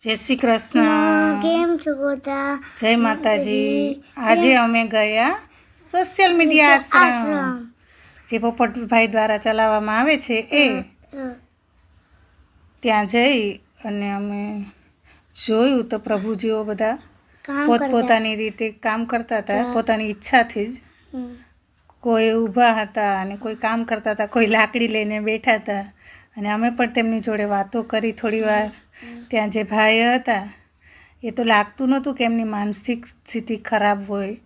જય શ્રી કૃષ્ણ. કેમ છો બધા? જય માતાજી. આજે અમે ગયા સોશિયલ મીડિયા આશ્રમ જે પોપટભાઈ દ્વારા ચલાવવામાં આવે છે એ ત્યાં જઈ અને અમે જોયું તો પ્રભુજીઓ બધા પોતપોતાની રીતે કામ કરતા હતા, પોતાની ઈચ્છાથી જ. કોઈ ઊભા હતા અને કોઈ કામ કરતા હતા, કોઈ લાકડી લઈને બેઠા હતા. અને અમે પણ તેમની જોડે વાતો કરી થોડી વાર. ત્યાં જે ભાઈ હતા એ તો લાગતું નહોતું કે એમની માનસિક સ્થિતિ ખરાબ હોય,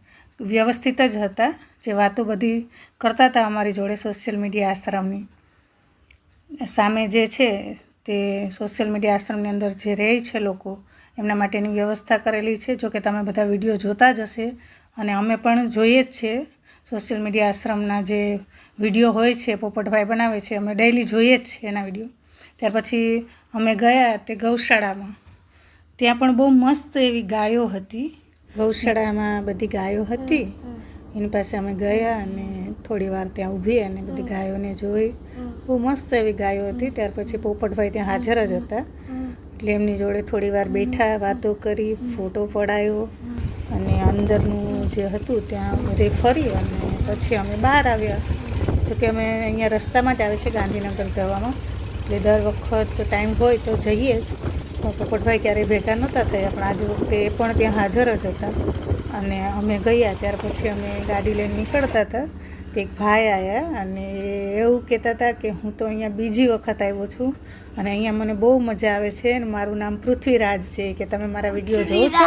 વ્યવસ્થિત જ હતા. જે વાતો બધી કરતા હતા અમારી જોડે સોશિયલ મીડિયા આશ્રમની સામે જે છે તે સોશિયલ મીડિયા આશ્રમની અંદર જે રહે છે લોકો, એમના માટેની વ્યવસ્થા કરેલી છે. જોકે તમે બધા વિડીયો જોતા જ હશે અને અમે પણ જોઈએ જ છે. સોશિયલ મીડિયા આશ્રમના જે વિડીયો હોય છે પોપટભાઈ બનાવે છે, અમે ડેઈલી જોઈએ જ છે એના વિડીયો. ત્યાર પછી અમે ગયા તે ગૌશાળામાં. ત્યાં પણ બહુ મસ્ત એવી ગાયો હતી. ગૌશાળામાં બધી ગાયો હતી. એની પાસે અમે ગયા અને થોડી વાર ત્યાં ઊભી અને બધી ગાયોને જોઈ. બહુ મસ્ત એવી ગાયો હતી. ત્યાર પછી પોપટભાઈ ત્યાં હાજર જ હતા એટલે એમની જોડે થોડી વાર બેઠા, વાતો કરી, ફોટો પડાયો અને અંદરનું જે હતું ત્યાં બધે ફરી અને પછી અમે બહાર આવ્યા. જોકે અમે અહીંયા રસ્તામાં જ આવે છે ગાંધીનગર જવામાં, એટલે દર વખત ટાઈમ હોય તો જઈએ જ. પોપટભાઈ ક્યારેય ભેગા નહોતા થયા, પણ આજે વખતે એ પણ ત્યાં હાજર જ હતા. અને અમે ગયા ત્યાર પછી અમે ગાડી લઈને નીકળતા હતા. તે એક ભાઈ આવ્યા અને એવું કહેતા હતા કે હું તો અહીંયા બીજી વખત આવ્યો છું અને અહીંયા મને બહુ મજા આવે છે અને મારું નામ પૃથ્વીરાજ છે, કે તમે મારા વિડીયો જોવો છો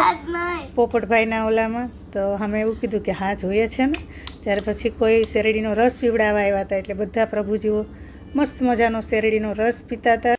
પોપટભાઈના ઓલામાં? તો અમે એવું કીધું કે હા જોઈએ છે ને. ત્યાર પછી કોઈ શેરડીનો રસ પીવડાવવા આવ્યા હતા, એટલે બધા પ્રભુજીઓ મસ્ત મજાનો શેરડીનો રસ પીતા હતા.